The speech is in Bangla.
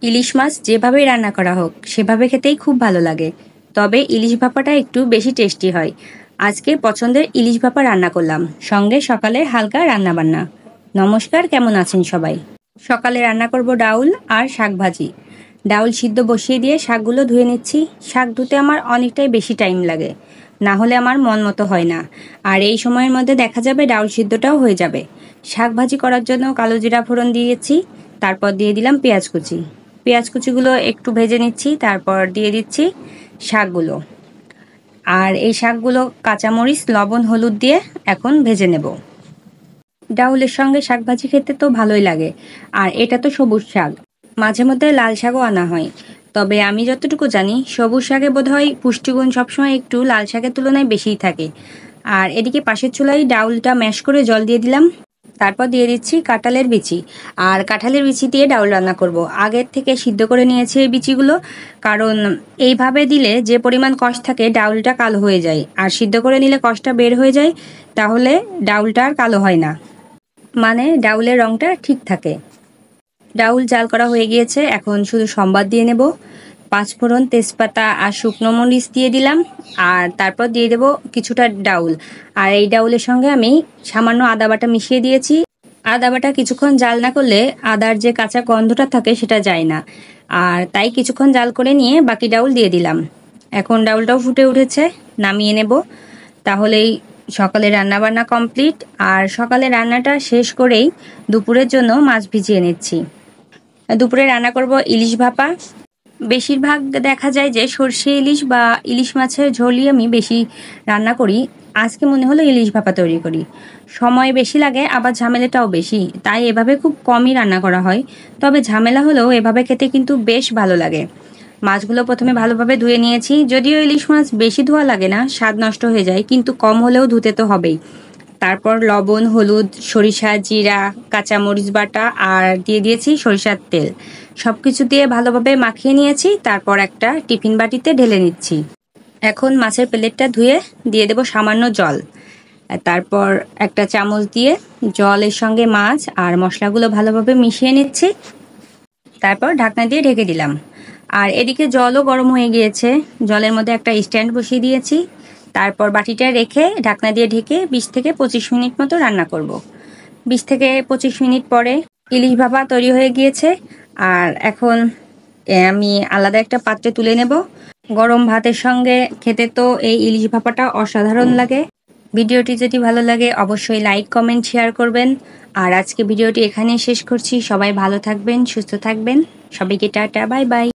ইলিশ মাছ যেভাবেই রান্না করা হোক সেভাবে খেতেই খুব ভালো লাগে, তবে ইলিশ ভাপাটা একটু বেশি টেস্টি হয়। আজকে পছন্দের ইলিশ ভাপা রান্না করলাম, সঙ্গে সকালে হালকা রান্না বান্না। নমস্কার, কেমন আছেন সবাই? সকালে রান্না করব ডাউল আর শাক ভাজি। ডাউল সিদ্ধ বসিয়ে দিয়ে শাকগুলো ধুয়ে নিচ্ছি। শাক ধুতে আমার অনেকটাই বেশি টাইম লাগে, না হলে আমার মন মতো হয় না। আর এই সময়ের মধ্যে দেখা যাবে ডাউল সিদ্ধটাও হয়ে যাবে। শাক ভাজি করার জন্য কালো জিরা ফোড়ন দিয়েছি, তারপর দিয়ে দিলাম পেঁয়াজ কুচি। পেঁয়াজ কুচিগুলো একটু ভেজে নিচ্ছি, তারপর দিয়ে দিচ্ছি শাকগুলো। আর এই শাকগুলো কাঁচামরিচ, লবণ, হলুদ দিয়ে এখন ভেজে নেব। ডাউলের সঙ্গে শাক ভাজি খেতে তো ভালোই লাগে। আর এটা তো সবুজ শাক, মাঝে মধ্যে লাল শাকও আনা হয়, তবে আমি যতটুকু জানি সবুজ শাকে বোধহয় পুষ্টিগুণ সবসময় একটু লাল শাকের তুলনায় বেশিই থাকে। আর এদিকে পাশের চুলায় ডাউলটা ম্যাশ করে জল দিয়ে দিলাম, তারপর দিয়ে দিচ্ছি কাঁঠালের বিচি। আর কাঁঠালের বিচি দিয়ে ডাউল রান্না করব। আগের থেকে সিদ্ধ করে নিয়েছি এই বিচিগুলো, কারণ এইভাবে দিলে যে পরিমাণ কষ থাকে ডাউলটা কালো হয়ে যায়, আর সিদ্ধ করে নিলে কষটা বের হয়ে যায়, তাহলে ডাউলটা আর কালো হয় না, মানে ডাউলের রঙটা ঠিক থাকে। ডাউল জাল করা হয়ে গিয়েছে, এখন শুধু সম্বাদ দিয়ে নেব। পাঁচফোড়ন, তেজপাতা আর শুকনো মরিচ দিয়ে দিলাম, আর তারপর দিয়ে দেব কিছুটা ডাউল। আর এই ডাউলের সঙ্গে আমি সামান্য আদা বাটা মিশিয়ে দিয়েছি। আদা বাটা কিছুক্ষণ জাল না করলে আদার যে কাঁচা গন্ধটা থাকে সেটা যায় না, আর তাই কিছুক্ষণ জাল করে নিয়ে বাকি ডাউল দিয়ে দিলাম। এখন ডাউলটাও ফুটে উঠেছে, নামিয়ে নেব। তাহলেই সকালে রান্নাবান্না কমপ্লিট। আর সকালে রান্নাটা শেষ করেই দুপুরের জন্য মাছ ভিজিয়ে নিচ্ছি। দুপুরে রান্না করব ইলিশ ভাপা। বেশিরভাগ দেখা যায় যে সর্ষে ইলিশ বা ইলিশ মাছের ঝোলই আমি বেশি রান্না করি। আজকে মনে হলো ইলিশ ভাপা তৈরি করি। সময় বেশি লাগে, আবার ঝামেলাটাও বেশি, তাই এভাবে খুব কমই রান্না করা হয়। তবে ঝামেলা হলেও এভাবে খেতে কিন্তু বেশ ভালো লাগে। মাছগুলো প্রথমে ভালোভাবে ধুয়ে নিয়েছি, যদিও ইলিশ মাছ বেশি ধোয়া লাগে না, স্বাদ নষ্ট হয়ে যায়, কিন্তু কম হলেও ধুতে তো হবেই। তারপর লবণ, হলুদ, সরিষা, জিরা, কাঁচামরিচ বাটা আর দিয়ে দিয়েছি সরিষার তেল। সব কিছু দিয়ে ভালোভাবে মাখিয়ে নিয়েছি, তারপর একটা টিফিন বাটিতে ঢেলে নিচ্ছি। এখন মাছের প্লেটটা ধুয়ে দিয়ে দেব সামান্য জল। তারপর একটা চামচ দিয়ে জলের সঙ্গে মাছ আর মশলাগুলো ভালোভাবে মিশিয়ে নিচ্ছি, তারপর ঢাকনা দিয়ে ঢেকে দিলাম। আর এদিকে জলও গরম হয়ে গিয়েছে, জলের মধ্যে একটা স্ট্যান্ড বসিয়ে দিয়েছি। তারপর বাটিটা রেখে ঢাকনা দিয়ে ঢেকে 20 থেকে 25 মিনিট মতো রান্না করব। 20 থেকে 25 মিনিট পরে ইলিশ ভাপা তৈরি হয়ে গিয়েছে। আর এখন আমি আলাদা একটা পাত্রে তুলে নেব। গরম ভাতের সঙ্গে খেতে তো এই ইলিশ ভাপাটা অসাধারণ লাগে। ভিডিওটি যদি ভালো লাগে অবশ্যই লাইক, কমেন্ট, শেয়ার করবেন। আর আজকে ভিডিওটি এখানেই শেষ করছি। সবাই ভালো থাকবেন, সুস্থ থাকবেন। সবাইকে টাটা, বাই বাই।